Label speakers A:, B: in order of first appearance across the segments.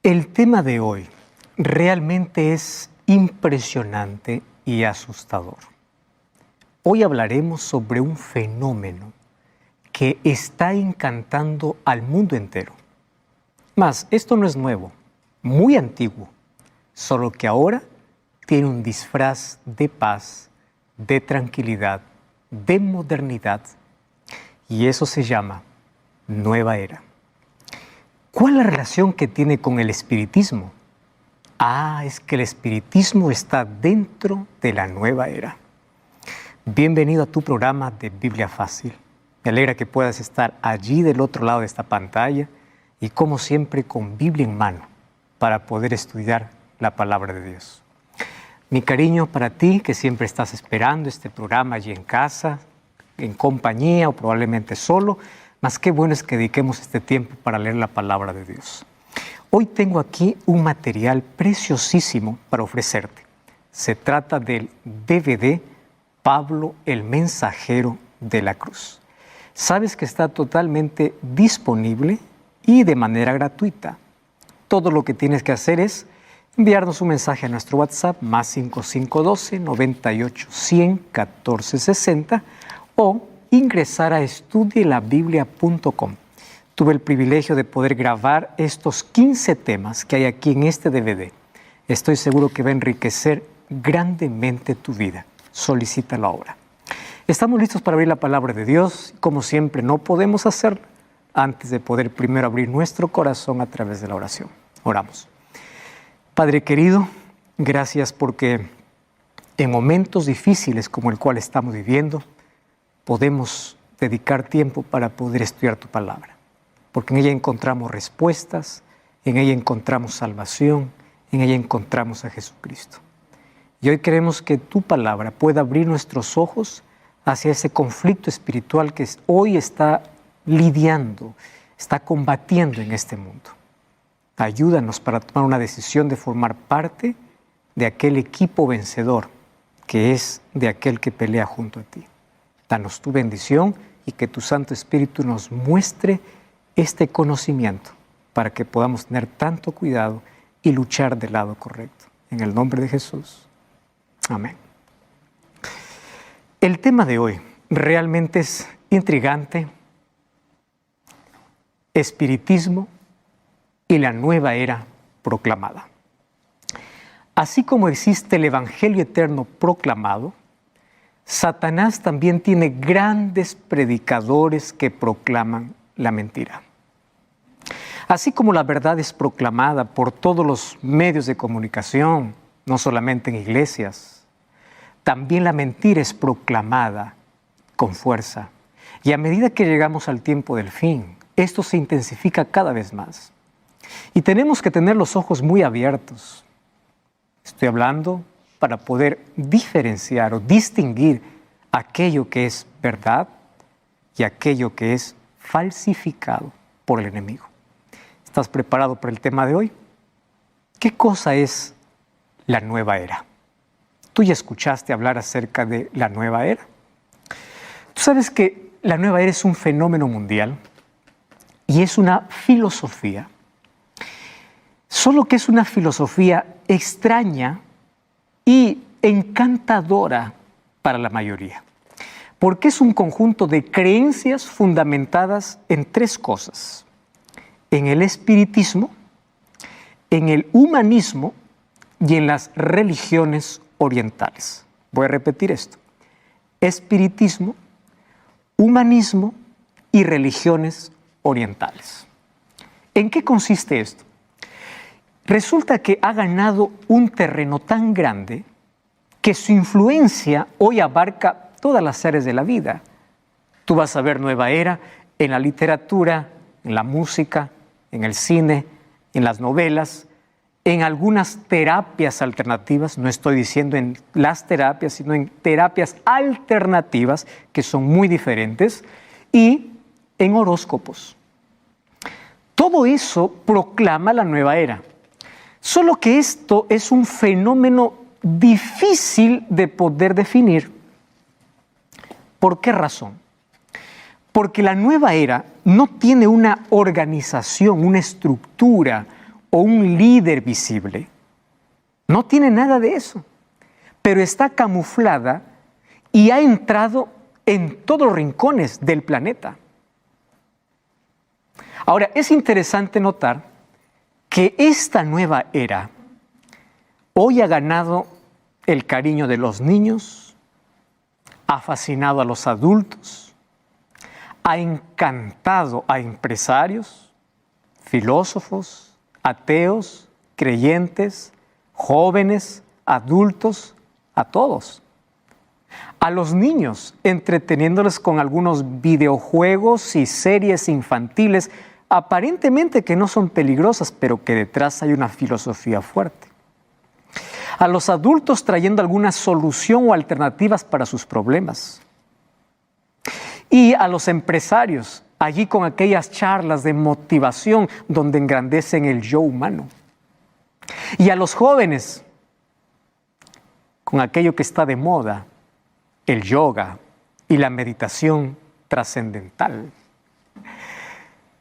A: El tema de hoy realmente es impresionante y asustador. Hoy hablaremos sobre un fenómeno que está encantando al mundo entero. Mas esto no es nuevo, muy antiguo, solo que ahora tiene un disfraz de paz, de tranquilidad, de modernidad, y eso se llama Nueva Era. ¿Cuál es la relación que tiene con el espiritismo? Es que el espiritismo está dentro de la Nueva Era. Bienvenido a tu programa de Biblia Fácil. Me alegra que puedas estar allí del otro lado de esta pantalla y como siempre con Biblia en mano para poder estudiar la palabra de Dios. Mi cariño para ti que siempre estás esperando este programa allí en casa, en compañía o probablemente solo, mas qué bueno es que dediquemos este tiempo para leer la palabra de Dios. Hoy tengo aquí un material preciosísimo para ofrecerte. Se trata del DVD Pablo el Mensajero de la Cruz. Sabes que está totalmente disponible y de manera gratuita. Todo lo que tienes que hacer es enviarnos un mensaje a nuestro WhatsApp más 5512 98 100 14 60 o ingresar a estudielabiblia.com. Tuve el privilegio de poder grabar estos 15 temas que hay aquí en este DVD. Estoy seguro que va a enriquecer grandemente tu vida. Solicítalo ahora. Estamos listos para abrir la palabra de Dios. Como siempre, no podemos hacerlo antes de poder primero abrir nuestro corazón a través de la oración. Oramos. Padre querido, gracias porque en momentos difíciles como el cual estamos viviendo, podemos dedicar tiempo para poder estudiar tu palabra, porque en ella encontramos respuestas, en ella encontramos salvación, en ella encontramos a Jesucristo. Y hoy queremos que tu palabra pueda abrir nuestros ojos hacia ese conflicto espiritual que hoy está lidiando, está combatiendo en este mundo. Ayúdanos para tomar una decisión de formar parte de aquel equipo vencedor, que es de aquel que pelea junto a ti. Danos tu bendición y que tu Santo Espíritu nos muestre este conocimiento para que podamos tener tanto cuidado y luchar del lado correcto. En el nombre de Jesús. Amén. El tema de hoy realmente es intrigante. Espiritismo y la nueva era proclamada. Así como existe el Evangelio eterno proclamado, Satanás también tiene grandes predicadores que proclaman la mentira. Así como la verdad es proclamada por todos los medios de comunicación, no solamente en iglesias, también la mentira es proclamada con fuerza. Y a medida que llegamos al tiempo del fin, esto se intensifica cada vez más. Y tenemos que tener los ojos muy abiertos. Estoy hablando para poder diferenciar o distinguir aquello que es verdad y aquello que es falsificado por el enemigo. ¿Estás preparado para el tema de hoy? ¿Qué cosa es la nueva era? ¿Tú ya escuchaste hablar acerca de la nueva era? Tú sabes que la nueva era es un fenómeno mundial y es una filosofía. Solo que es una filosofía extraña y encantadora para la mayoría, porque es un conjunto de creencias fundamentadas en tres cosas: en el espiritismo, en el humanismo y en las religiones orientales. Voy a repetir esto: espiritismo, humanismo y religiones orientales. ¿En qué consiste esto? Resulta que ha ganado un terreno tan grande que su influencia hoy abarca todas las áreas de la vida. Tú vas a ver nueva era en la literatura, en la música, en el cine, en las novelas, en algunas terapias alternativas. No estoy diciendo en las terapias, sino en terapias alternativas que son muy diferentes, y en horóscopos. Todo eso proclama la nueva era. Solo que esto es un fenómeno difícil de poder definir. ¿Por qué razón? Porque la nueva era no tiene una organización, una estructura o un líder visible. No tiene nada de eso, pero está camuflada y ha entrado en todos los rincones del planeta. Ahora, es interesante notar que esta nueva era hoy ha ganado el cariño de los niños, ha fascinado a los adultos, ha encantado a empresarios, filósofos, ateos, creyentes, jóvenes, adultos, a todos. A los niños, entreteniéndoles con algunos videojuegos y series infantiles, aparentemente que no son peligrosas, pero que detrás hay una filosofía fuerte. A los adultos trayendo alguna solución o alternativas para sus problemas. Y a los empresarios, allí con aquellas charlas de motivación donde engrandecen el yo humano. Y a los jóvenes, con aquello que está de moda, el yoga y la meditación trascendental.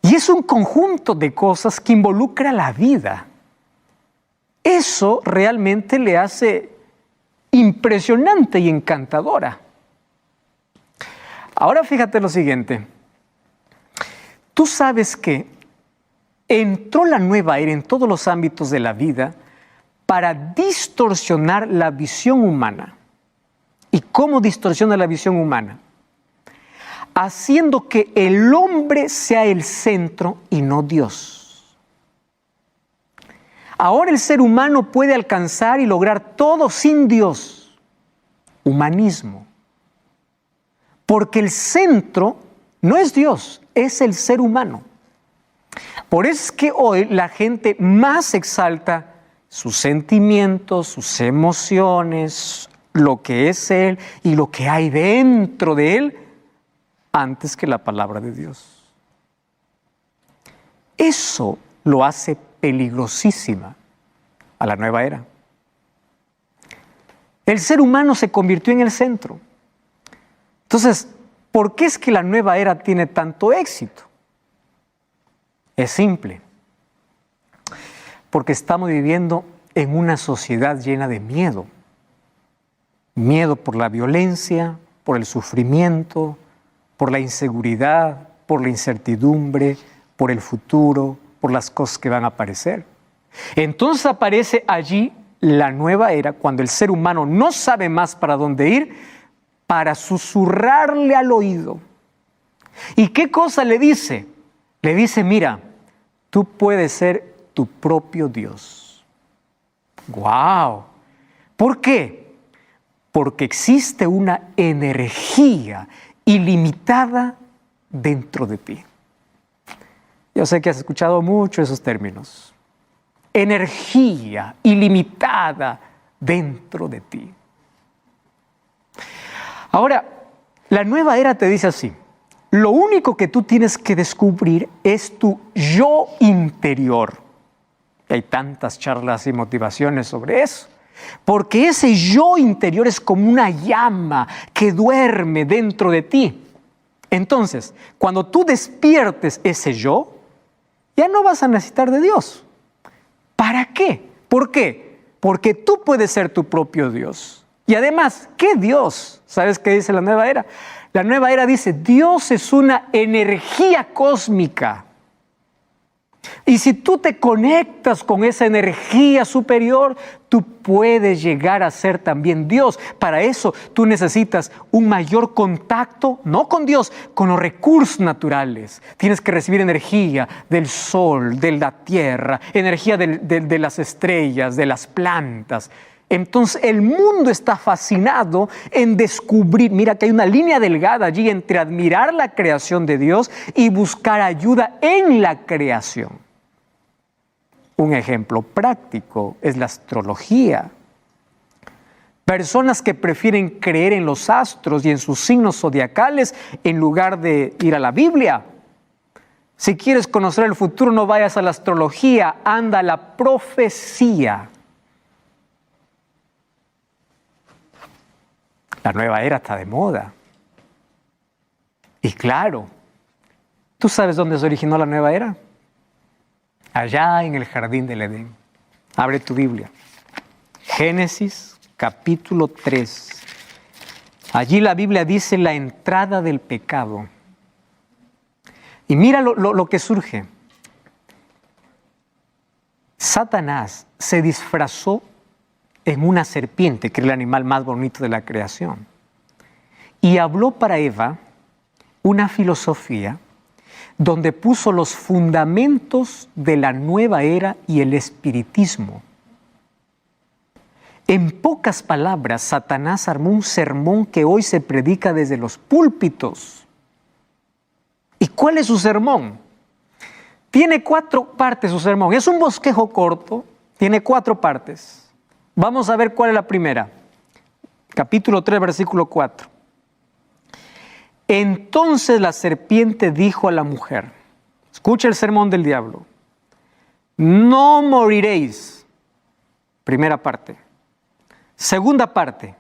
A: Y es un conjunto de cosas que involucra la vida. Eso realmente le hace impresionante y encantadora. Ahora fíjate lo siguiente. Tú sabes que entró la nueva era en todos los ámbitos de la vida para distorsionar la visión humana. ¿Y cómo distorsiona la visión humana? Haciendo que el hombre sea el centro y no Dios. Ahora el ser humano puede alcanzar y lograr todo sin Dios. Humanismo. Porque el centro no es Dios, es el ser humano. Por eso es que hoy la gente más exalta sus sentimientos, sus emociones, lo que es Él y lo que hay dentro de Él, antes que la palabra de Dios. Eso lo hace peligrosísima a la nueva era. El ser humano se convirtió en el centro. Entonces, ¿por qué es que la nueva era tiene tanto éxito? Es simple. Porque estamos viviendo en una sociedad llena de miedo. Miedo por la violencia, por el sufrimiento, por la inseguridad, por la incertidumbre, por el futuro, por las cosas que van a aparecer. Entonces aparece allí la nueva era, cuando el ser humano no sabe más para dónde ir, para susurrarle al oído. ¿Y qué cosa le dice? Le dice, mira, tú puedes ser tu propio Dios. ¡Guau! ¿Por qué? Porque existe una energía ilimitada dentro de ti. Yo sé que has escuchado mucho esos términos. Energía ilimitada dentro de ti. Ahora, la nueva era te dice así: lo único que tú tienes que descubrir es tu yo interior. Y hay tantas charlas y motivaciones sobre eso. Porque ese yo interior es como una llama que duerme dentro de ti. Entonces, cuando tú despiertes ese yo, ya no vas a necesitar de Dios. ¿Para qué? ¿Por qué? Porque tú puedes ser tu propio Dios. Y además, ¿qué Dios? ¿Sabes qué dice la nueva era? La nueva era dice, Dios es una energía cósmica. Y si tú te conectas con esa energía superior, tú puedes llegar a ser también Dios. Para eso tú necesitas un mayor contacto, no con Dios, con los recursos naturales. Tienes que recibir energía del sol, de la tierra, energía de las estrellas, de las plantas. Entonces el mundo está fascinado en descubrir, mira que hay una línea delgada allí entre admirar la creación de Dios y buscar ayuda en la creación. Un ejemplo práctico es la astrología. Personas que prefieren creer en los astros y en sus signos zodiacales en lugar de ir a la Biblia. Si quieres conocer el futuro, no vayas a la astrología, anda a la profecía. La nueva era está de moda. Y claro, ¿tú sabes dónde se originó la nueva era? allá en el jardín del Edén. Abre tu Biblia. Génesis capítulo 3. Allí la Biblia dice la entrada del pecado. Y mira lo que surge. Satanás se disfrazó en una serpiente, que es el animal más bonito de la creación, y habló para Eva una filosofía donde puso los fundamentos de la nueva era y el espiritismo. En pocas palabras, Satanás armó un sermón que hoy se predica desde los púlpitos. ¿Y cuál es su sermón? Tiene 4 partes su sermón. Es un bosquejo corto, tiene 4 partes. Vamos a ver cuál es la primera. Capítulo 3, versículo 4. Entonces la serpiente dijo a la mujer, escucha el sermón del diablo, no moriréis. Primera parte. Segunda parte,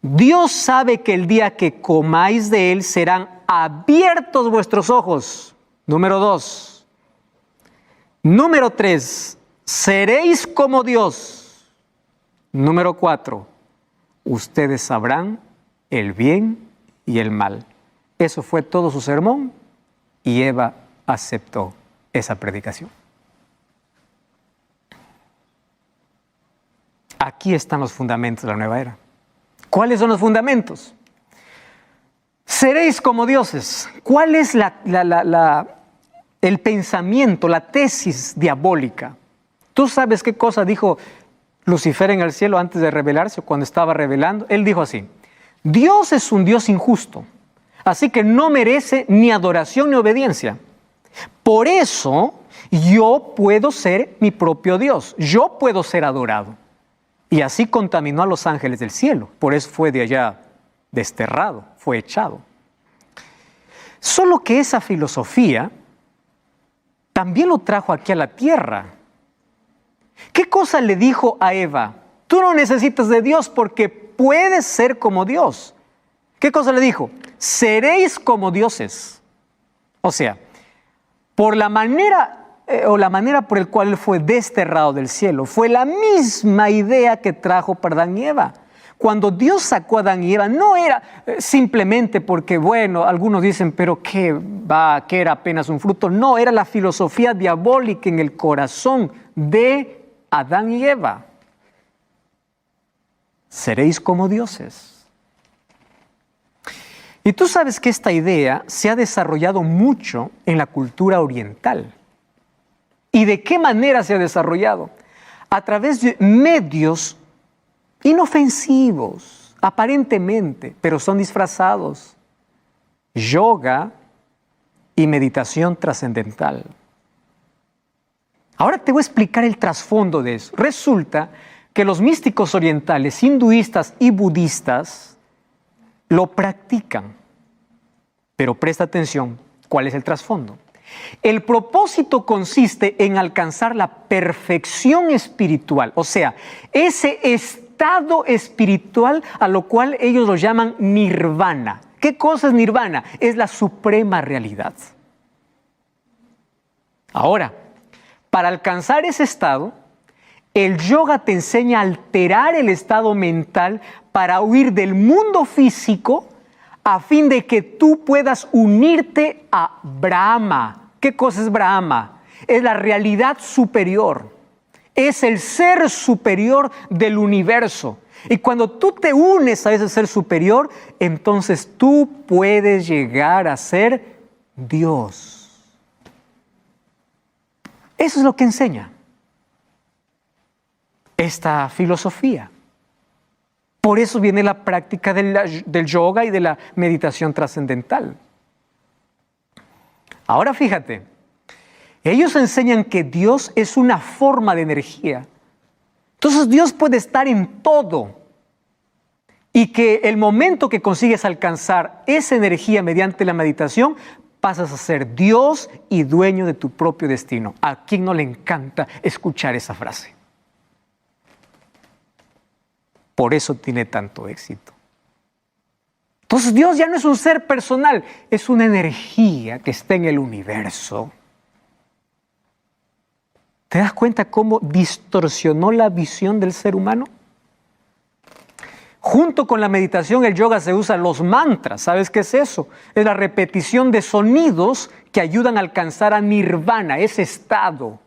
A: Dios sabe que el día que comáis de él serán abiertos vuestros ojos. Número 2. Número 3, seréis como Dios. Número 4, ustedes sabrán el bien y el mal. Eso fue todo su sermón y Eva aceptó esa predicación. Aquí están los fundamentos de la nueva era. ¿Cuáles son los fundamentos? Seréis como dioses. ¿Cuál es el pensamiento, la tesis diabólica? ¿Tú sabes qué cosa dijo Lucifer en el cielo antes de revelarse, cuando estaba revelando? Él dijo así: Dios es un Dios injusto, así que no merece ni adoración ni obediencia. Por eso yo puedo ser mi propio Dios, yo puedo ser adorado. Y así contaminó a los ángeles del cielo, por eso fue de allá desterrado, fue echado. Solo que esa filosofía también lo trajo aquí a la tierra. ¿Qué cosa le dijo a Eva? Tú no necesitas de Dios porque puedes ser como Dios. ¿Qué cosa le dijo? Seréis como dioses. O sea, por la manera por la cual él fue desterrado del cielo, fue la misma idea que trajo para Adán y Eva. Cuando Dios sacó a Adán y Eva, no era simplemente porque, bueno, algunos dicen, pero que era apenas un fruto. No, era la filosofía diabólica en el corazón de Adán y Eva. Seréis como dioses. Y tú sabes que esta idea se ha desarrollado mucho en la cultura oriental. ¿Y de qué manera se ha desarrollado? A través de medios inofensivos, aparentemente, pero son disfrazados. Yoga y meditación trascendental. Ahora te voy a explicar el trasfondo de eso. Resulta que los místicos orientales, hinduistas y budistas, lo practican. Pero presta atención, ¿cuál es el trasfondo? El propósito consiste en alcanzar la perfección espiritual, o sea, ese estado espiritual a lo cual ellos lo llaman nirvana. ¿Qué cosa es nirvana? Es la suprema realidad. Ahora, para alcanzar ese estado, el yoga te enseña a alterar el estado mental para huir del mundo físico a fin de que tú puedas unirte a Brahma. ¿Qué cosa es Brahma? Es la realidad superior. Es el ser superior del universo. Y cuando tú te unes a ese ser superior, entonces tú puedes llegar a ser Dios. Eso es lo que enseña esta filosofía. Por eso viene la práctica del yoga y de la meditación trascendental. Ahora fíjate, ellos enseñan que Dios es una forma de energía. Entonces Dios puede estar en todo y que el momento que consigues alcanzar esa energía mediante la meditación, pasas a ser Dios y dueño de tu propio destino. ¿A quién no le encanta escuchar esa frase? Por eso tiene tanto éxito. Entonces Dios ya no es un ser personal, es una energía que está en el universo. ¿Te das cuenta cómo distorsionó la visión del ser humano? Junto con la meditación, el yoga se usa los mantras. ¿Sabes qué es eso? Es la repetición de sonidos que ayudan a alcanzar a nirvana, ese estado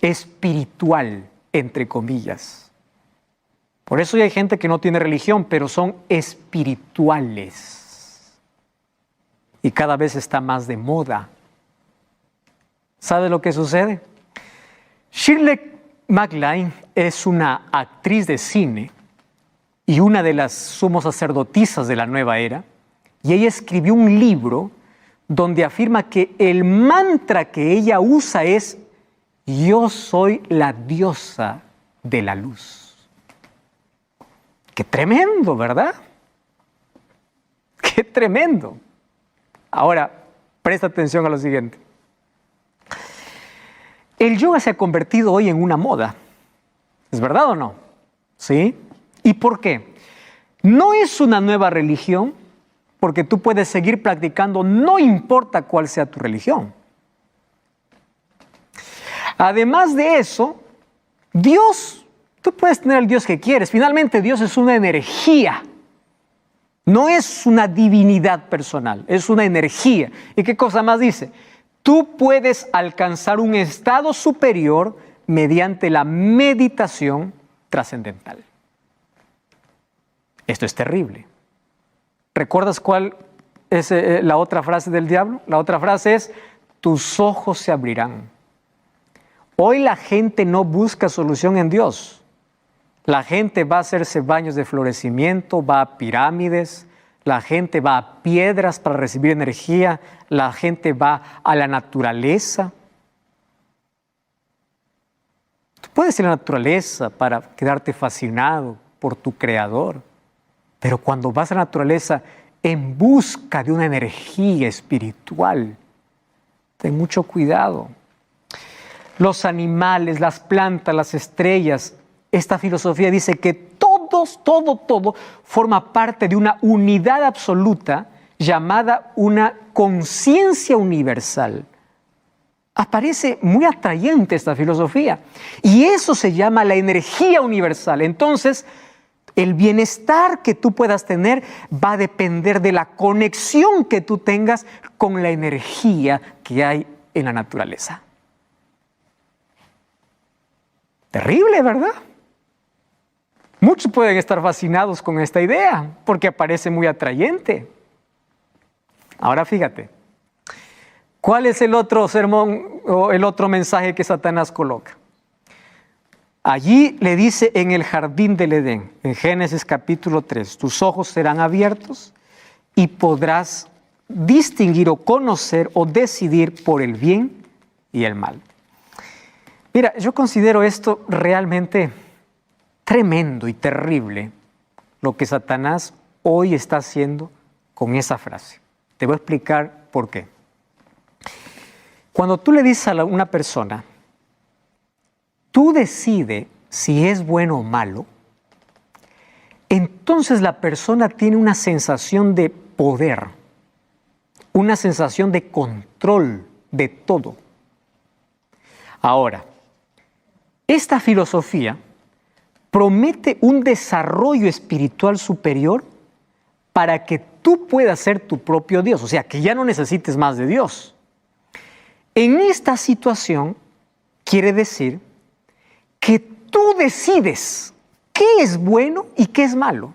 A: espiritual, entre comillas. Por eso hay gente que no tiene religión, pero son espirituales. Y cada vez está más de moda. ¿Sabe lo que sucede? Shirley MacLaine es una actriz de cine y una de las sumos sacerdotisas de la nueva era, y ella escribió un libro donde afirma que el mantra que ella usa es: yo soy la diosa de la luz. ¡Qué tremendo!, ¿verdad? ¡Qué tremendo! Ahora, presta atención a lo siguiente. El yoga se ha convertido hoy en una moda. ¿Es verdad o no? ¿Sí? ¿Y por qué? No es una nueva religión, porque tú puedes seguir practicando, no importa cuál sea tu religión. Además de eso, Dios, tú puedes tener el Dios que quieres. Finalmente, Dios es una energía. No es una divinidad personal, es una energía. ¿Y qué cosa más dice? Tú puedes alcanzar un estado superior mediante la meditación trascendental. Esto es terrible. ¿Recuerdas cuál es la otra frase del diablo? La otra frase es: tus ojos se abrirán. Hoy la gente no busca solución en Dios. La gente va a hacerse baños de florecimiento, va a pirámides, la gente va a piedras para recibir energía, la gente va a la naturaleza. Tú puedes ir a la naturaleza para quedarte fascinado por tu creador, pero cuando vas a la naturaleza en busca de una energía espiritual, ten mucho cuidado. Los animales, las plantas, las estrellas, esta filosofía dice que todo forma parte de una unidad absoluta llamada una conciencia universal. Aparece muy atrayente esta filosofía y eso se llama la energía universal. Entonces, el bienestar que tú puedas tener va a depender de la conexión que tú tengas con la energía que hay en la naturaleza. Terrible, ¿verdad? Muchos pueden estar fascinados con esta idea porque parece muy atrayente. Ahora fíjate, ¿cuál es el otro sermón o el otro mensaje que Satanás coloca? Allí le dice en el jardín del Edén, en Génesis capítulo 3, tus ojos serán abiertos y podrás distinguir o conocer o decidir por el bien y el mal. Mira, yo considero esto realmente tremendo y terrible, lo que Satanás hoy está haciendo con esa frase. Te voy a explicar por qué. Cuando tú le dices a una persona, tú decides si es bueno o malo, entonces la persona tiene una sensación de poder, una sensación de control de todo. Ahora, esta filosofía promete un desarrollo espiritual superior para que tú puedas ser tu propio Dios, o sea, que ya no necesites más de Dios. En esta situación, quiere decir que tú decides qué es bueno y qué es malo.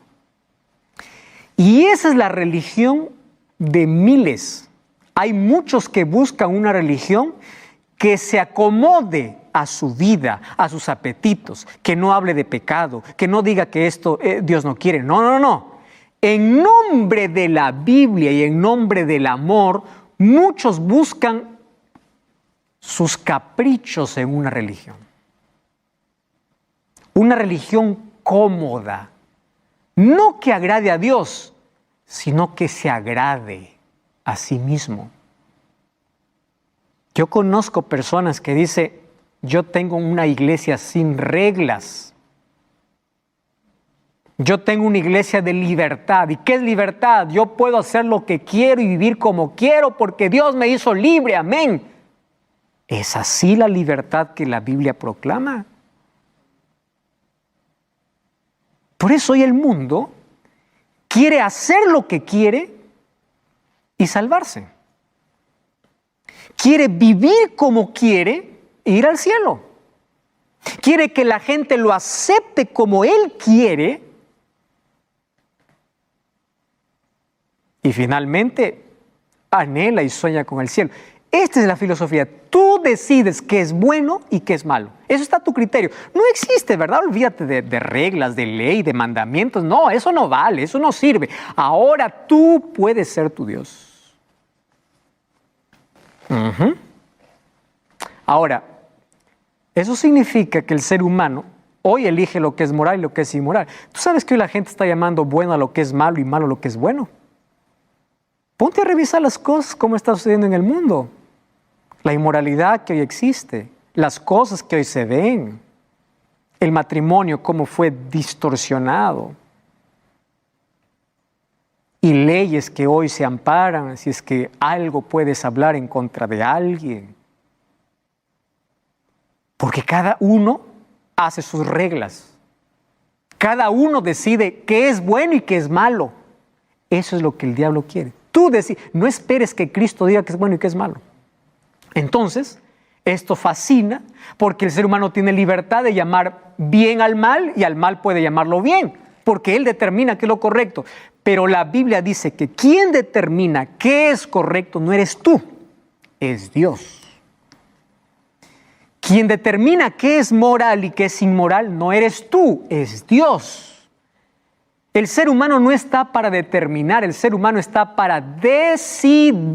A: Y esa es la religión de miles. Hay muchos que buscan una religión que se acomode a su vida, a sus apetitos, que no hable de pecado, que no diga que esto Dios no quiere. No. En nombre de la Biblia y en nombre del amor, muchos buscan sus caprichos en una religión. Una religión cómoda, no que agrade a Dios, sino que se agrade a sí mismo. Yo conozco personas que dicen, yo tengo una iglesia sin reglas. Yo tengo una iglesia de libertad. ¿Y qué es libertad? Yo puedo hacer lo que quiero y vivir como quiero porque Dios me hizo libre. Amén. ¿Es así la libertad que la Biblia proclama? Por eso hoy el mundo quiere hacer lo que quiere y salvarse. Quiere vivir como quiere e ir al cielo. Quiere que la gente lo acepte como él quiere. Y finalmente anhela y sueña con el cielo. Esta es la filosofía. Tú decides qué es bueno y qué es malo. Eso está a tu criterio. No existe, ¿verdad? Olvídate de reglas, de ley, de mandamientos. No, eso no vale, eso no sirve. Ahora tú puedes ser tu Dios. Ahora, eso significa que el ser humano hoy elige lo que es moral y lo que es inmoral. ¿Tú sabes que hoy la gente está llamando bueno a lo que es malo y malo a lo que es bueno? Ponte a revisar las cosas, cómo está sucediendo en el mundo. La inmoralidad que hoy existe, las cosas que hoy se ven, el matrimonio, cómo fue distorsionado, y leyes que hoy se amparan si es que algo puedes hablar en contra de alguien. Porque cada uno hace sus reglas. Cada uno decide qué es bueno y qué es malo. Eso es lo que el diablo quiere. Tú decides, no esperes que Cristo diga qué es bueno y qué es malo. Entonces, esto fascina porque el ser humano tiene libertad de llamar bien al mal y al mal puede llamarlo bien, porque él determina qué es lo correcto. Pero la Biblia dice que quien determina qué es correcto no eres tú, es Dios. Quien determina qué es moral y qué es inmoral no eres tú, es Dios. El ser humano no está para determinar, el ser humano está para decidir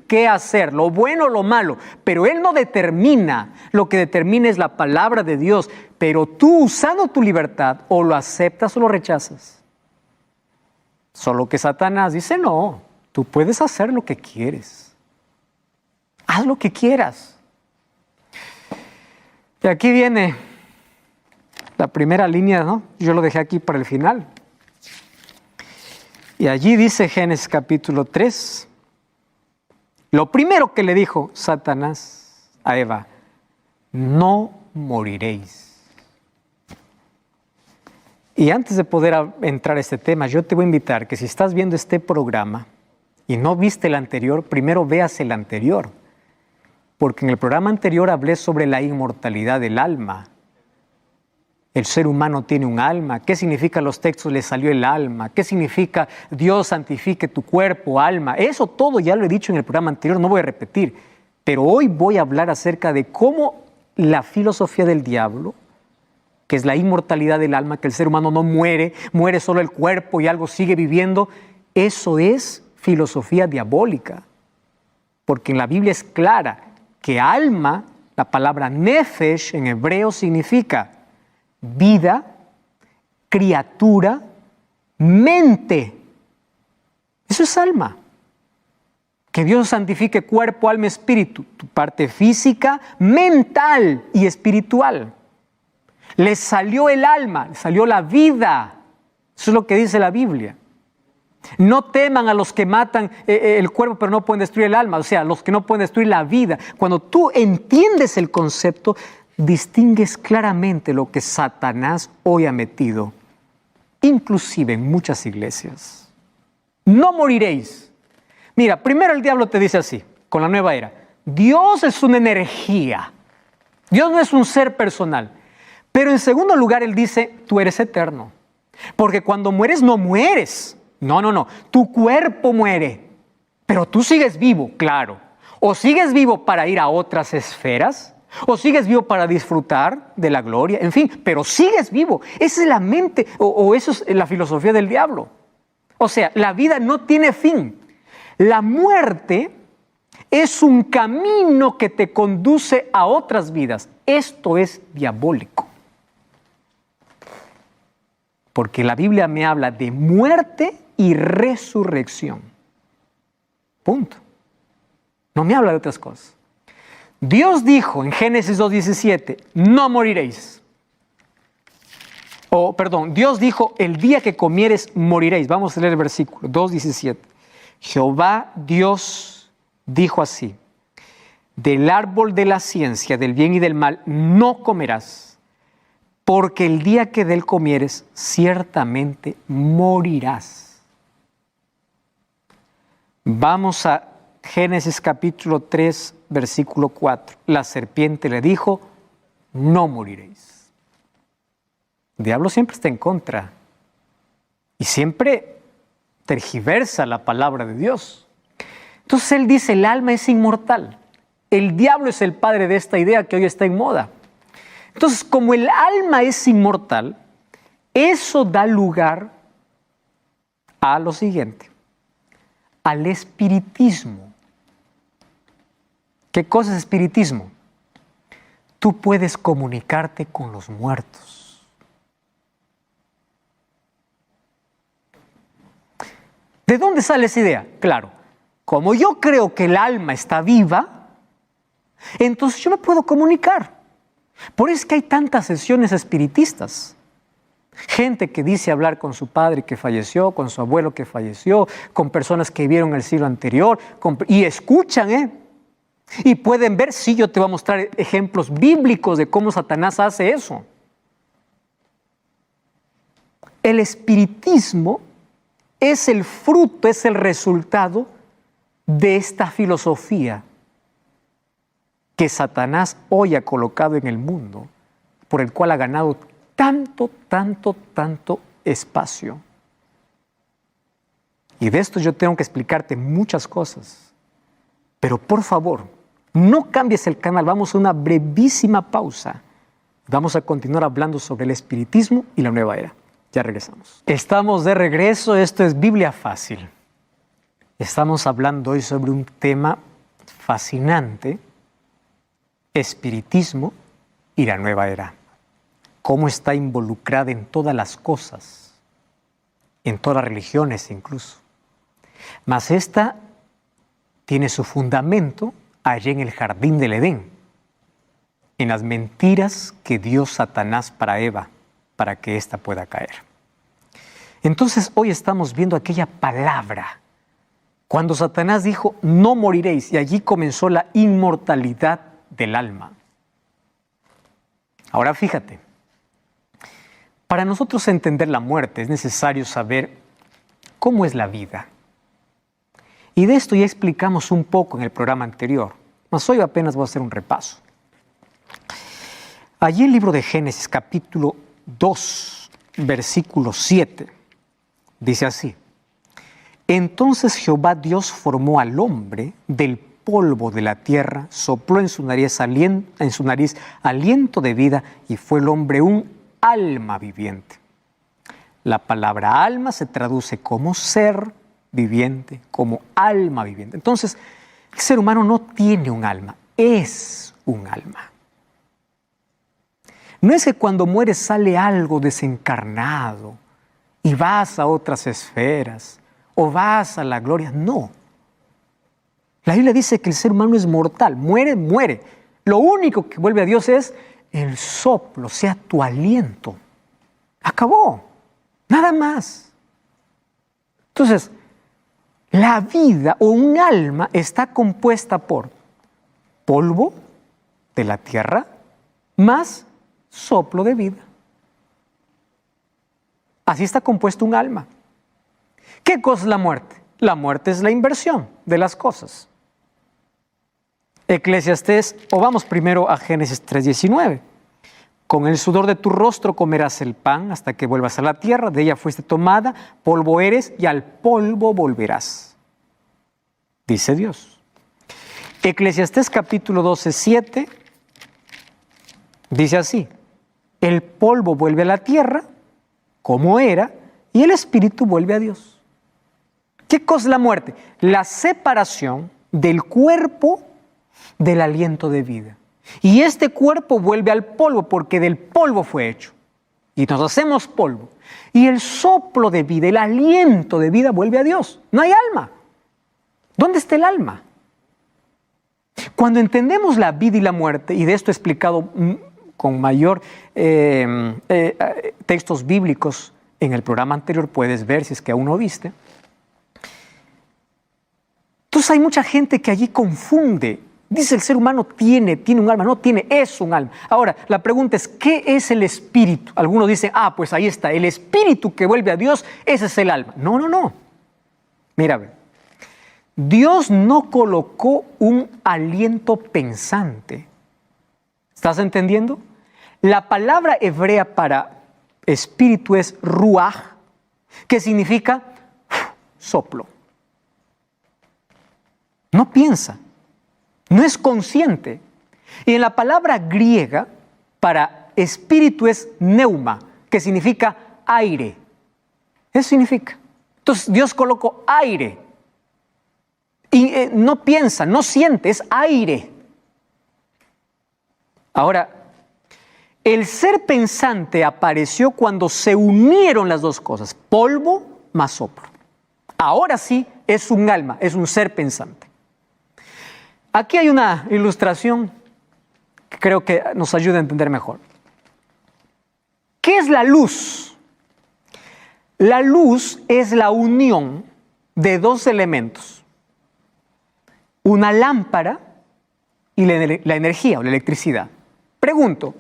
A: qué hacer, lo bueno o lo malo, pero él no determina, lo que determina es la palabra de Dios, pero tú usando tu libertad o lo aceptas o lo rechazas. Solo que Satanás dice no, tú puedes hacer lo que quieres, haz lo que quieras. Y aquí viene la primera línea, ¿no? Yo lo dejé aquí para el final. Y allí dice Génesis capítulo 3, lo primero que le dijo Satanás a Eva, no moriréis. Y antes de poder entrar a este tema, yo te voy a invitar que si estás viendo este programa y no viste el anterior, primero veas el anterior. Porque en el programa anterior hablé sobre la inmortalidad del alma. El ser humano tiene un alma. ¿Qué significa los textos le salió el alma? ¿Qué significa Dios santifique tu cuerpo, alma? Eso todo ya lo he dicho en el programa anterior, no voy a repetir. Pero hoy voy a hablar acerca de cómo la filosofía del diablo, que es la inmortalidad del alma, que el ser humano no muere, muere solo el cuerpo y algo sigue viviendo, eso es filosofía diabólica. Porque en la Biblia es clara que alma, la palabra nefesh en hebreo significa vida, criatura, mente. Eso es alma. Que Dios santifique cuerpo, alma, espíritu, tu parte física, mental y espiritual. Le salió el alma, le salió la vida. Eso es lo que dice la Biblia. No teman a los que matan el cuerpo pero no pueden destruir el alma, o sea, los que no pueden destruir la vida. Cuando tú entiendes el concepto, distingues claramente lo que Satanás hoy ha metido, inclusive en muchas iglesias. No moriréis. Mira, primero el diablo te dice así, con la nueva era, Dios es una energía, Dios no es un ser personal. Pero en segundo lugar él dice, tú eres eterno, porque cuando mueres no mueres. No, tu cuerpo muere, pero tú sigues vivo, claro. O sigues vivo para ir a otras esferas, o sigues vivo para disfrutar de la gloria, en fin, pero sigues vivo. Esa es la mente, o eso es la filosofía del diablo. O sea, la vida no tiene fin. La muerte es un camino que te conduce a otras vidas. Esto es diabólico. Porque la Biblia me habla de muerte y resurrección. Punto. No me habla de otras cosas. Dios dijo en Génesis 2:17, no moriréis. Dios dijo, el día que comieres moriréis. Vamos a leer el versículo 2:17. Jehová Dios dijo así, del árbol de la ciencia, del bien y del mal, no comerás, porque el día que de él comieres, ciertamente morirás. Vamos a Génesis capítulo 3, versículo 4. La serpiente le dijo, no moriréis. El diablo siempre está en contra y siempre tergiversa la palabra de Dios. Entonces él dice, el alma es inmortal. El diablo es el padre de esta idea que hoy está en moda. Entonces, como el alma es inmortal, eso da lugar a lo siguiente, al espiritismo. ¿Qué cosa es espiritismo? Tú puedes comunicarte con los muertos. ¿De dónde sale esa idea? Claro, como yo creo que el alma está viva, entonces yo me puedo comunicar. Por eso es que hay tantas sesiones espiritistas. Gente que dice hablar con su padre que falleció, con su abuelo que falleció, con personas que vivieron el siglo anterior, y escuchan, y pueden ver, sí, yo te voy a mostrar ejemplos bíblicos de cómo Satanás hace eso. El espiritismo es el fruto, es el resultado de esta filosofía que Satanás hoy ha colocado en el mundo, por el cual ha ganado tanto espacio. Y de esto yo tengo que explicarte muchas cosas. Pero por favor, no cambies el canal, vamos a una brevísima pausa. Vamos a continuar hablando sobre el espiritismo y la nueva era. Ya regresamos. Estamos de regreso, esto es Biblia Fácil. Estamos hablando hoy sobre un tema fascinante, espiritismo y la nueva era. Cómo está involucrada en todas las cosas, en todas las religiones incluso. Mas esta tiene su fundamento allí en el jardín del Edén, en las mentiras que dio Satanás para Eva, para que ésta pueda caer. Entonces hoy estamos viendo aquella palabra, cuando Satanás dijo, no moriréis, y allí comenzó la inmortalidad del alma. Ahora fíjate, para nosotros entender la muerte es necesario saber cómo es la vida. Y de esto ya explicamos un poco en el programa anterior, mas hoy apenas voy a hacer un repaso. Allí en el libro de Génesis, capítulo 2, versículo 7, dice así: Entonces Jehová Dios formó al hombre del polvo de la tierra, sopló en su nariz aliento de vida, y fue el hombre un alma viviente. La palabra alma se traduce como ser viviente, como alma viviente. Entonces, el ser humano no tiene un alma, es un alma. No es que cuando mueres sale algo desencarnado y vas a otras esferas o vas a la gloria. No. La Biblia dice que el ser humano es mortal, muere. Lo único que vuelve a Dios es el soplo, o sea, tu aliento. Acabó, nada más. Entonces, la vida o un alma está compuesta por polvo de la tierra más soplo de vida. Así está compuesto un alma. ¿Qué cosa es la muerte? La muerte es la inversión de las cosas. Eclesiastés, o vamos primero a Génesis 3:19. Con el sudor de tu rostro comerás el pan hasta que vuelvas a la tierra, de ella fuiste tomada, polvo eres y al polvo volverás, dice Dios. Eclesiastés capítulo 12:7 dice así: el polvo vuelve a la tierra como era y el espíritu vuelve a Dios. ¿Qué cosa es la muerte? La separación del cuerpo del aliento de vida. Y este cuerpo vuelve al polvo porque del polvo fue hecho. Y nos hacemos polvo. Y el soplo de vida, el aliento de vida vuelve a Dios. No hay alma. ¿Dónde está el alma? Cuando entendemos la vida y la muerte, y de esto he explicado con mayor textos bíblicos en el programa anterior, puedes ver si es que aún no viste. Entonces hay mucha gente que allí confunde Dice el ser humano tiene un alma, no tiene, es un alma. Ahora, la pregunta es, ¿qué es el espíritu? Algunos dicen, pues ahí está, el espíritu que vuelve a Dios, ese es el alma. No, no, no. Mira, a ver. Dios no colocó un aliento pensante. ¿Estás entendiendo? La palabra hebrea para espíritu es ruaj, que significa soplo. No piensa. No es consciente. Y en la palabra griega para espíritu es neuma, que significa aire. Eso significa. Entonces Dios colocó aire. Y no piensa, no siente, es aire. Ahora, el ser pensante apareció cuando se unieron las dos cosas, polvo más soplo. Ahora sí es un alma, es un ser pensante. Aquí hay una ilustración que creo que nos ayuda a entender mejor. ¿Qué es la luz? La luz es la unión de dos elementos. Una lámpara y la energía o la electricidad. Pregunto,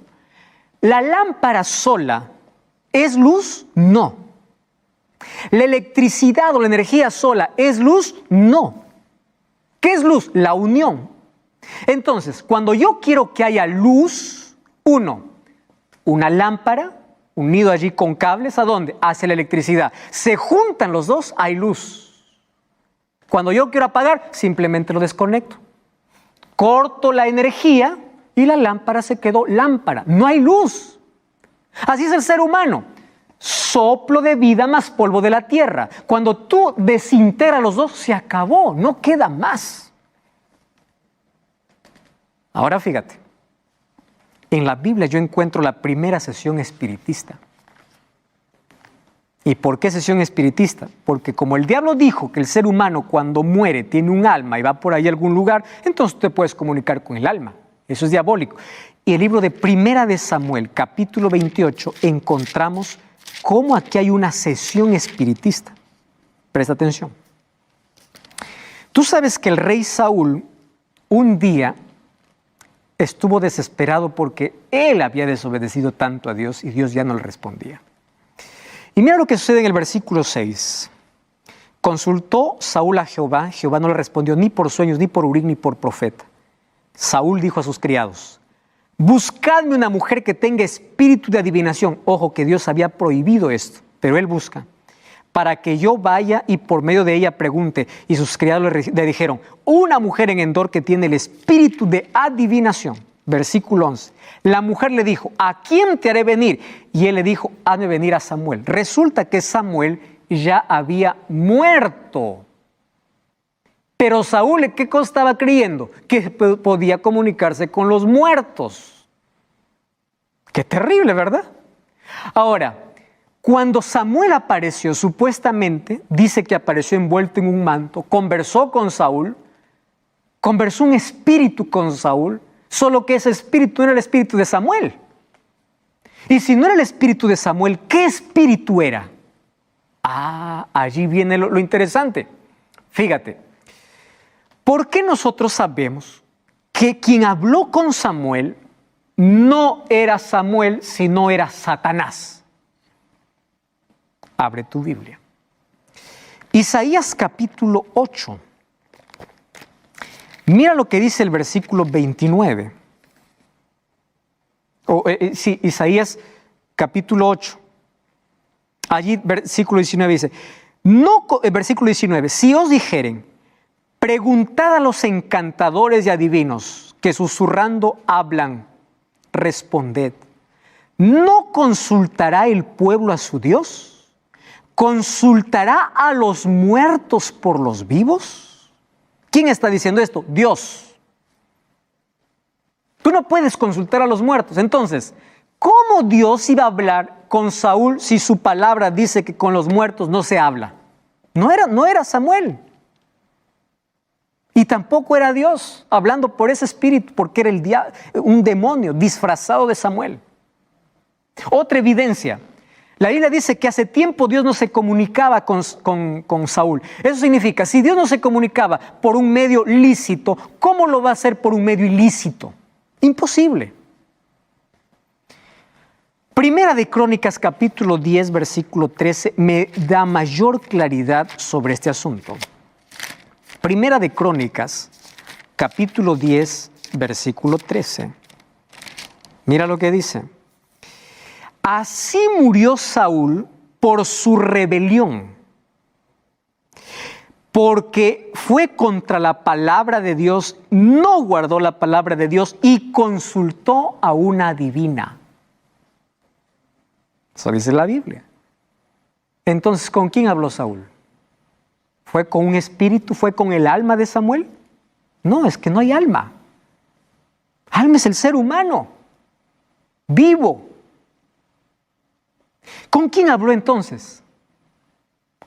A: ¿la lámpara sola es luz? No. ¿La electricidad o la energía sola es luz? No. ¿Qué es luz? La unión. Entonces, cuando yo quiero que haya luz, una lámpara unido allí con cables, ¿a dónde? Hacia la electricidad. Se juntan los dos, hay luz. Cuando yo quiero apagar, simplemente lo desconecto. Corto la energía y la lámpara se quedó lámpara. No hay luz. Así es el ser humano. Soplo de vida más polvo de la tierra. Cuando tú desintegras los dos, se acabó, no queda más. Ahora fíjate, en la Biblia yo encuentro la primera sesión espiritista. ¿Y por qué sesión espiritista? Porque como el diablo dijo que el ser humano cuando muere tiene un alma y va por ahí a algún lugar, entonces te puedes comunicar con el alma. Eso es diabólico. Y el libro de Primera de Samuel, capítulo 28, encontramos cómo aquí hay una sesión espiritista. Presta atención. Tú sabes que el rey Saúl un día estuvo desesperado porque él había desobedecido tanto a Dios y Dios ya no le respondía. Y mira lo que sucede en el versículo 6. Consultó Saúl a Jehová, Jehová no le respondió ni por sueños, ni por Urim, ni por profeta. Saúl dijo a sus criados, buscadme una mujer que tenga espíritu de adivinación. Ojo que Dios había prohibido esto, pero él busca, para que yo vaya y por medio de ella pregunte. Y sus criados le dijeron, una mujer en Endor que tiene el espíritu de adivinación. Versículo 11. La mujer le dijo, ¿a quién te haré venir? Y él le dijo, hazme venir a Samuel. Resulta que Samuel ya había muerto. Pero Saúl, ¿qué cosa estaba creyendo? Que podía comunicarse con los muertos. Qué terrible, ¿verdad? Ahora, cuando Samuel apareció, supuestamente, dice que apareció envuelto en un manto, conversó con Saúl, conversó un espíritu con Saúl, solo que ese espíritu no era el espíritu de Samuel. Y si no era el espíritu de Samuel, ¿qué espíritu era? Allí viene lo interesante. Fíjate, ¿por qué nosotros sabemos que quien habló con Samuel no era Samuel, sino era Satanás? Abre tu Biblia. Isaías capítulo 8. Mira lo que dice el versículo 29. Isaías capítulo 8. Allí versículo 19 dice, versículo 19, si os dijeren, preguntad a los encantadores y adivinos que susurrando hablan, responded, ¿no consultará el pueblo a su Dios? ¿Consultará a los muertos por los vivos? ¿Quién está diciendo esto? Dios. Tú no puedes consultar a los muertos. Entonces, ¿cómo Dios iba a hablar con Saúl si su palabra dice que con los muertos no se habla? No era Samuel. Y tampoco era Dios hablando por ese espíritu, porque era un demonio disfrazado de Samuel. Otra evidencia. La Biblia dice que hace tiempo Dios no se comunicaba con Saúl. Eso significa, si Dios no se comunicaba por un medio lícito, ¿cómo lo va a hacer por un medio ilícito? Imposible. Primera de Crónicas, capítulo 10, versículo 13, me da mayor claridad sobre este asunto. Primera de Crónicas, capítulo 10, versículo 13. Mira lo que dice. Así murió Saúl por su rebelión, porque fue contra la palabra de Dios, no guardó la palabra de Dios y consultó a una adivina. Eso dice la Biblia. Entonces, ¿con quién habló Saúl? ¿Fue con un espíritu? ¿Fue con el alma de Samuel? No, es que no hay alma. Alma es el ser humano, vivo. ¿Con quién habló entonces?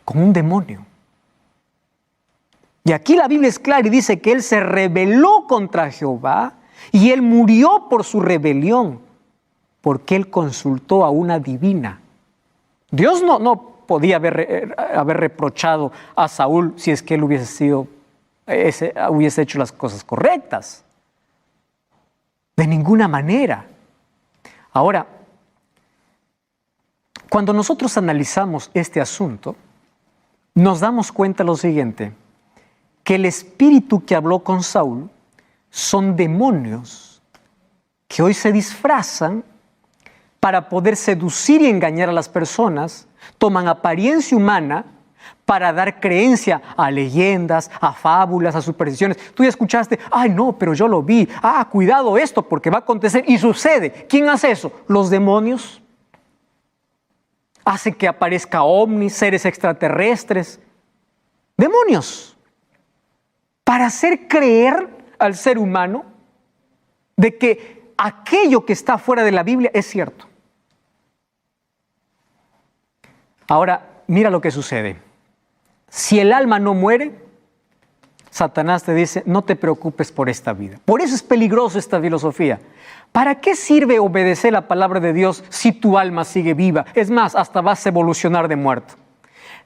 A: Con un demonio. Y aquí la Biblia es clara y dice que él se rebeló contra Jehová y él murió por su rebelión, porque él consultó a una adivina. Dios no podía haber reprochado a Saúl si es que él hubiese hecho las cosas correctas. De ninguna manera. Ahora, cuando nosotros analizamos este asunto, nos damos cuenta de lo siguiente, que el espíritu que habló con Saúl son demonios que hoy se disfrazan para poder seducir y engañar a las personas, toman apariencia humana para dar creencia a leyendas, a fábulas, a supersticiones. Tú ya escuchaste, ay no, pero yo lo vi, cuidado esto porque va a acontecer y sucede. ¿Quién hace eso? Los demonios. Hacen que aparezca ovnis, seres extraterrestres, demonios, para hacer creer al ser humano de que aquello que está fuera de la Biblia es cierto. Ahora, mira lo que sucede. Si el alma no muere, Satanás te dice, no te preocupes por esta vida. Por eso es peligroso esta filosofía. ¿Para qué sirve obedecer la palabra de Dios si tu alma sigue viva? Es más, hasta vas a evolucionar de muerto.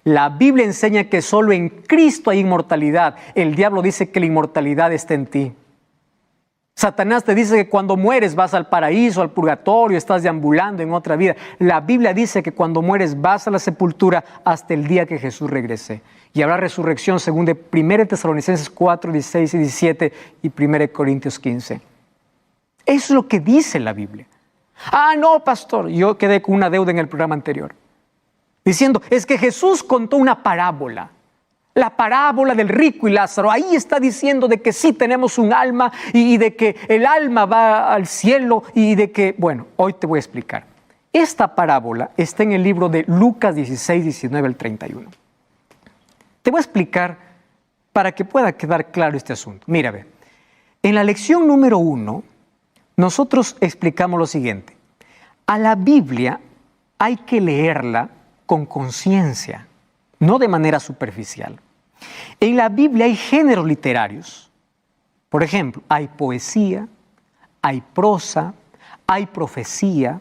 A: La Biblia enseña que solo en Cristo hay inmortalidad. El diablo dice que la inmortalidad está en ti. Satanás te dice que cuando mueres vas al paraíso, al purgatorio, estás deambulando en otra vida. La Biblia dice que cuando mueres vas a la sepultura hasta el día que Jesús regrese. Y habrá resurrección según de 1 Tesalonicenses 4, 16 y 17 y 1 Corintios 15. Eso es lo que dice la Biblia. No, pastor, yo quedé con una deuda en el programa anterior. Diciendo, es que Jesús contó una parábola. La parábola del rico y Lázaro. Ahí está diciendo de que sí tenemos un alma y de que el alma va al cielo y de que, bueno, hoy te voy a explicar. Esta parábola está en el libro de Lucas 16, 19 al 31. Te voy a explicar para que pueda quedar claro este asunto. Mira, ve, en la lección número 1, nosotros explicamos lo siguiente. A la Biblia hay que leerla con conciencia, no de manera superficial. En la Biblia hay géneros literarios. Por ejemplo, hay poesía, hay prosa, hay profecía,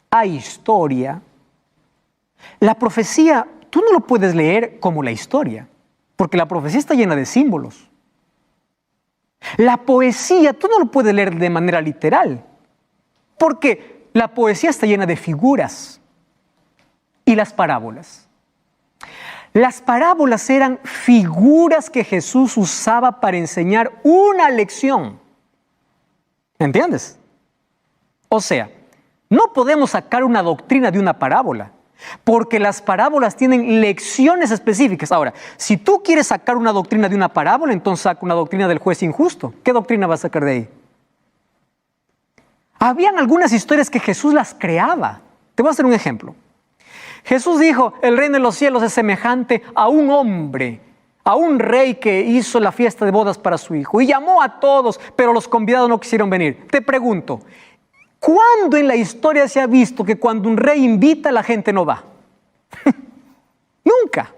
A: hay historia. La profecía, tú no lo puedes leer como la historia, porque la profecía está llena de símbolos. La poesía, tú no lo puedes leer de manera literal, porque la poesía está llena de figuras. Y las parábolas. Las parábolas eran figuras que Jesús usaba para enseñar una lección. ¿Entiendes? O sea, no podemos sacar una doctrina de una parábola, porque las parábolas tienen lecciones específicas. Ahora, si tú quieres sacar una doctrina de una parábola, entonces saca una doctrina del juez injusto. ¿Qué doctrina vas a sacar de ahí? Habían algunas historias que Jesús las creaba. Te voy a hacer un ejemplo. Jesús dijo, el reino de los cielos es semejante a un hombre, a un rey que hizo la fiesta de bodas para su hijo y llamó a todos, pero los convidados no quisieron venir. Te pregunto, ¿cuándo en la historia se ha visto que cuando un rey invita la gente no va? Nunca.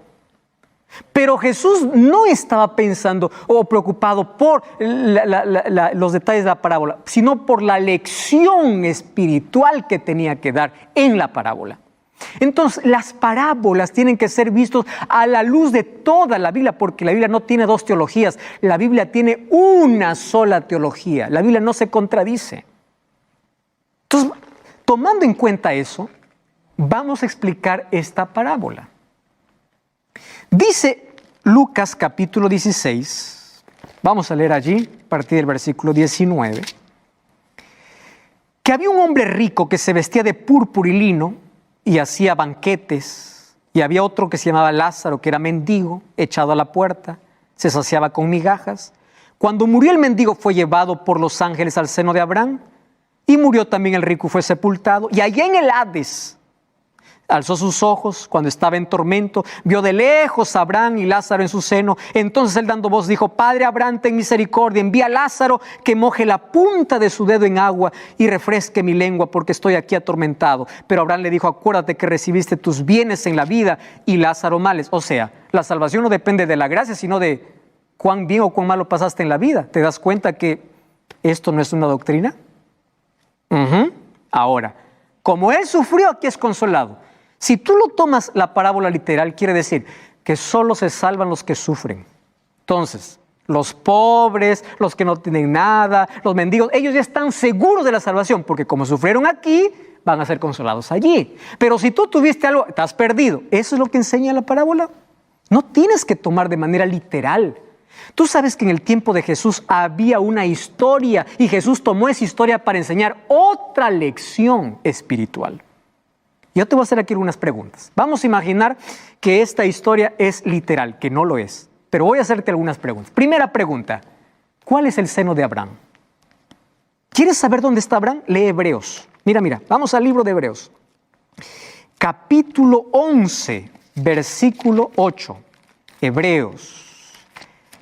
A: Pero Jesús no estaba pensando o preocupado por los detalles de la parábola, sino por la lección espiritual que tenía que dar en la parábola. Entonces, las parábolas tienen que ser vistos a la luz de toda la Biblia, porque la Biblia no tiene dos teologías, la Biblia tiene una sola teología, la Biblia no se contradice. Entonces, tomando en cuenta eso, vamos a explicar esta parábola. Dice Lucas capítulo 16, vamos a leer allí, a partir del versículo 19, que había un hombre rico que se vestía de púrpura y lino y hacía banquetes, y había otro que se llamaba Lázaro, que era mendigo, echado a la puerta, se saciaba con migajas. Cuando murió el mendigo fue llevado por los ángeles al seno de Abraham, y murió también el rico y fue sepultado, y allá en el Hades alzó sus ojos cuando estaba en tormento, vio de lejos a Abraham y Lázaro en su seno. Entonces él, dando voz, dijo: Padre Abraham, ten misericordia, envía a Lázaro que moje la punta de su dedo en agua y refresque mi lengua, porque estoy aquí atormentado. Pero Abraham le dijo: acuérdate que recibiste tus bienes en la vida y Lázaro males. O sea, la salvación no depende de la gracia, sino de cuán bien o cuán malo pasaste en la vida. ¿Te das cuenta que esto no es una doctrina? Ahora, como él sufrió, aquí es consolado. Si tú lo tomas la parábola literal, quiere decir que solo se salvan los que sufren. Entonces, los pobres, los que no tienen nada, los mendigos, ellos ya están seguros de la salvación, porque como sufrieron aquí, van a ser consolados allí. Pero si tú tuviste algo, estás perdido. ¿Eso es lo que enseña la parábola? No tienes que tomar de manera literal. Tú sabes que en el tiempo de Jesús había una historia y Jesús tomó esa historia para enseñar otra lección espiritual. Yo te voy a hacer aquí algunas preguntas. Vamos a imaginar que esta historia es literal, que no lo es. Pero voy a hacerte algunas preguntas. Primera pregunta: ¿cuál es el seno de Abraham? ¿Quieres saber dónde está Abraham? Lee Hebreos. Mira, vamos al libro de Hebreos. Capítulo 11, versículo 8.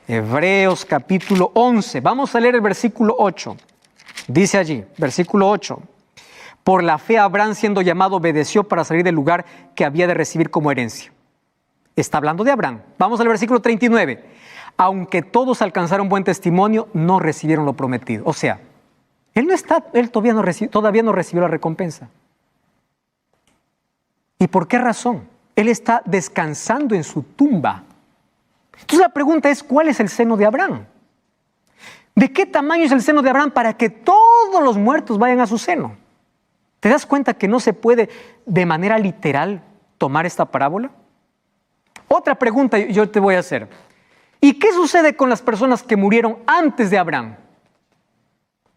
A: Hebreos capítulo 11. Vamos a leer el versículo 8. Dice allí, versículo 8. Por la fe Abraham, siendo llamado, obedeció para salir del lugar que había de recibir como herencia. Está hablando de Abraham. Vamos al versículo 39. Aunque todos alcanzaron buen testimonio, no recibieron lo prometido. O sea, él todavía no recibió la recompensa. ¿Y por qué razón? Él está descansando en su tumba. Entonces la pregunta es: ¿cuál es el seno de Abraham? ¿De qué tamaño es el seno de Abraham para que todos los muertos vayan a su seno? ¿Te das cuenta que no se puede de manera literal tomar esta parábola? Otra pregunta yo te voy a hacer. ¿Y qué sucede con las personas que murieron antes de Abraham?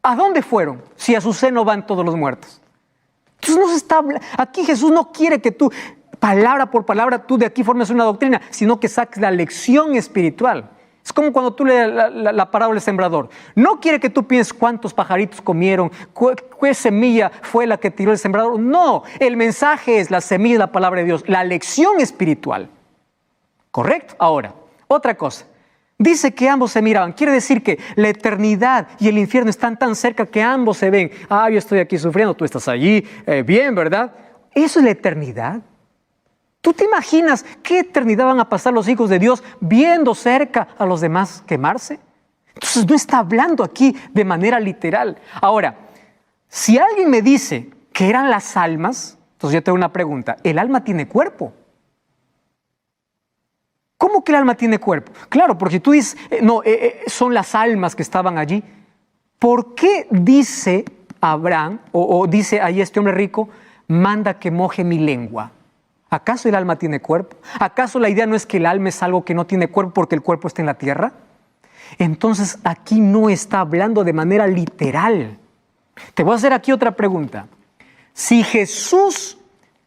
A: ¿A dónde fueron si a su seno van todos los muertos? Entonces aquí Jesús no quiere que tú, palabra por palabra, tú de aquí formes una doctrina, sino que saques la lección espiritual. Es como cuando tú lees la parábola del sembrador. No quiere que tú pienses cuántos pajaritos comieron, qué semilla fue la que tiró el sembrador. No, el mensaje es la semilla de la palabra de Dios, la lección espiritual. ¿Correcto? Ahora, otra cosa. Dice que ambos se miraban. Quiere decir que la eternidad y el infierno están tan cerca que ambos se ven. Yo estoy aquí sufriendo, tú estás allí, bien, ¿verdad? ¿Eso es la eternidad? ¿Tú te imaginas qué eternidad van a pasar los hijos de Dios viendo cerca a los demás quemarse? Entonces no está hablando aquí de manera literal. Ahora, si alguien me dice que eran las almas, entonces yo tengo una pregunta: ¿el alma tiene cuerpo? ¿Cómo que el alma tiene cuerpo? Claro, porque tú dices, son las almas que estaban allí. ¿Por qué dice Abraham, o dice ahí este hombre rico, manda que moje mi lengua? ¿Acaso el alma tiene cuerpo? ¿Acaso la idea no es que el alma es algo que no tiene cuerpo porque el cuerpo está en la tierra? Entonces aquí no está hablando de manera literal. Te voy a hacer aquí otra pregunta. Si Jesús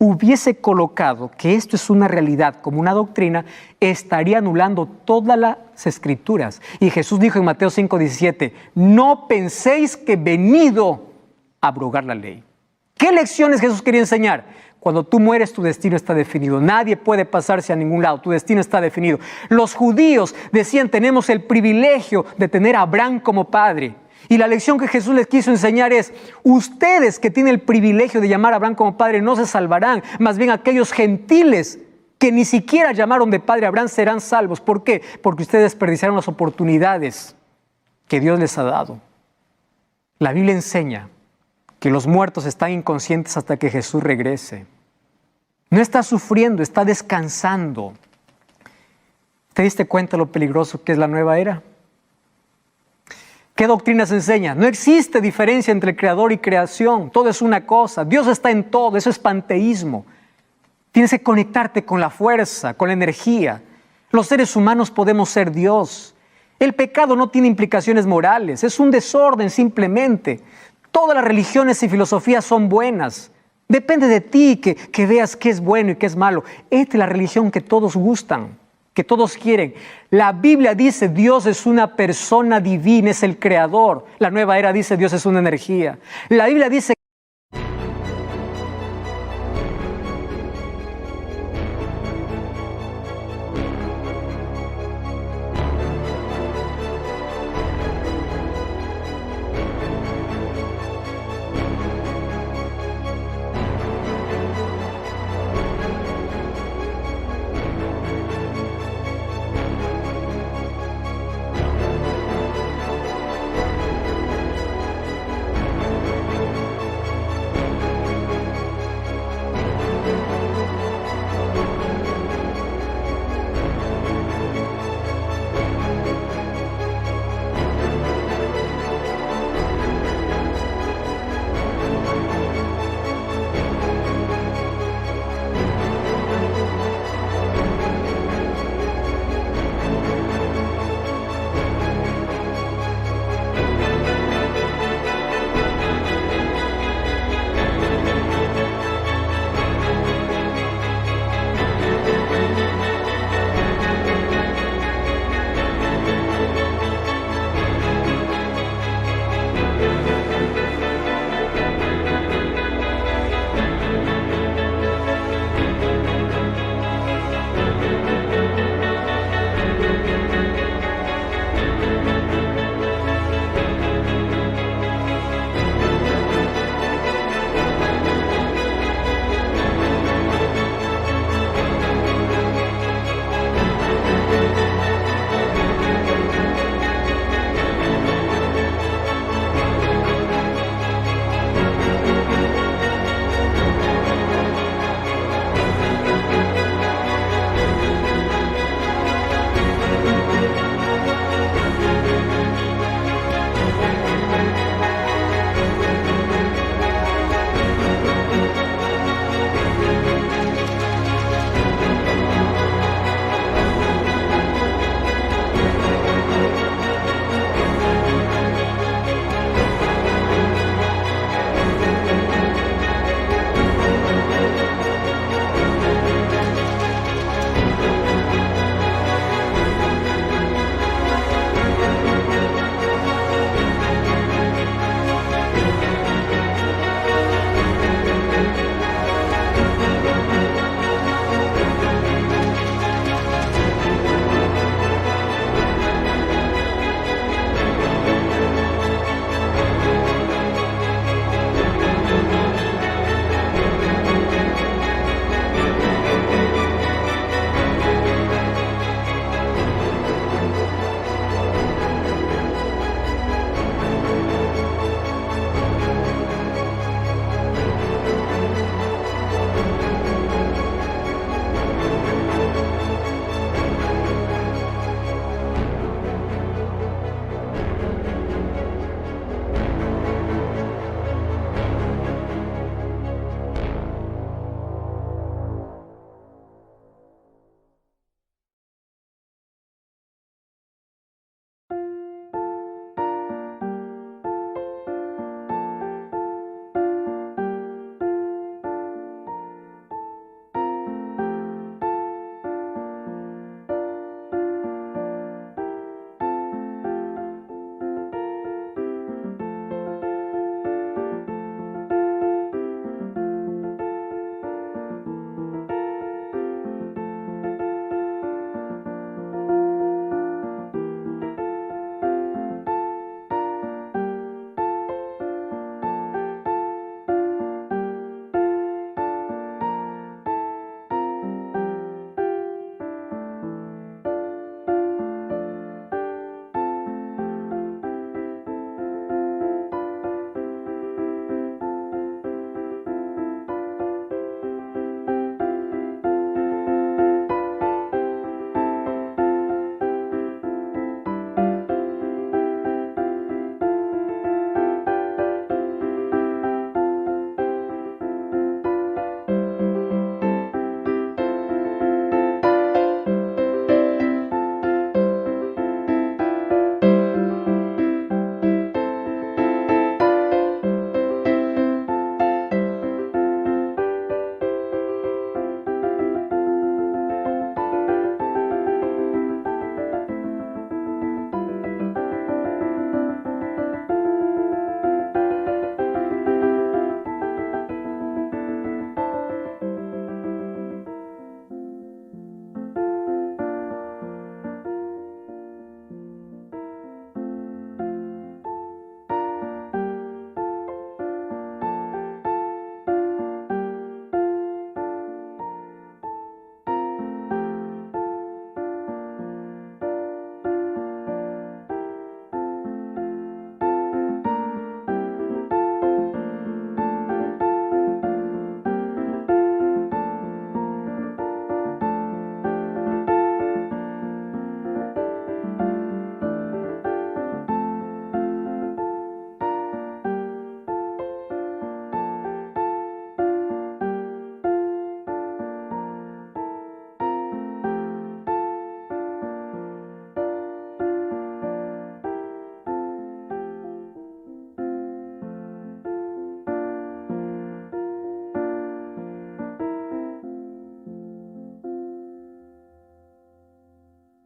A: hubiese colocado que esto es una realidad como una doctrina, estaría anulando todas las escrituras. Y Jesús dijo en Mateo 5:17, no penséis que he venido a abrogar la ley. ¿Qué lecciones Jesús quería enseñar? Cuando tú mueres, tu destino está definido. Nadie puede pasarse a ningún lado. Tu destino está definido. Los judíos decían, tenemos el privilegio de tener a Abraham como padre. Y la lección que Jesús les quiso enseñar es, ustedes que tienen el privilegio de llamar a Abraham como padre no se salvarán. Más bien aquellos gentiles que ni siquiera llamaron de padre a Abraham serán salvos. ¿Por qué? Porque ustedes desperdiciaron las oportunidades que Dios les ha dado. La Biblia enseña que los muertos están inconscientes hasta que Jesús regrese. No está sufriendo, está descansando. ¿Te diste cuenta lo peligroso que es la nueva era? ¿Qué doctrinas enseña? No existe diferencia entre creador y creación. Todo es una cosa. Dios está en todo. Eso es panteísmo. Tienes que conectarte con la fuerza, con la energía. Los seres humanos podemos ser Dios. El pecado no tiene implicaciones morales. Es un desorden simplemente. Todas las religiones y filosofías son buenas. Depende de ti que veas qué es bueno y qué es malo. Esta es la religión que todos gustan, que todos quieren. La Biblia dice Dios es una persona divina, es el creador. La nueva era dice Dios es una energía. La Biblia dice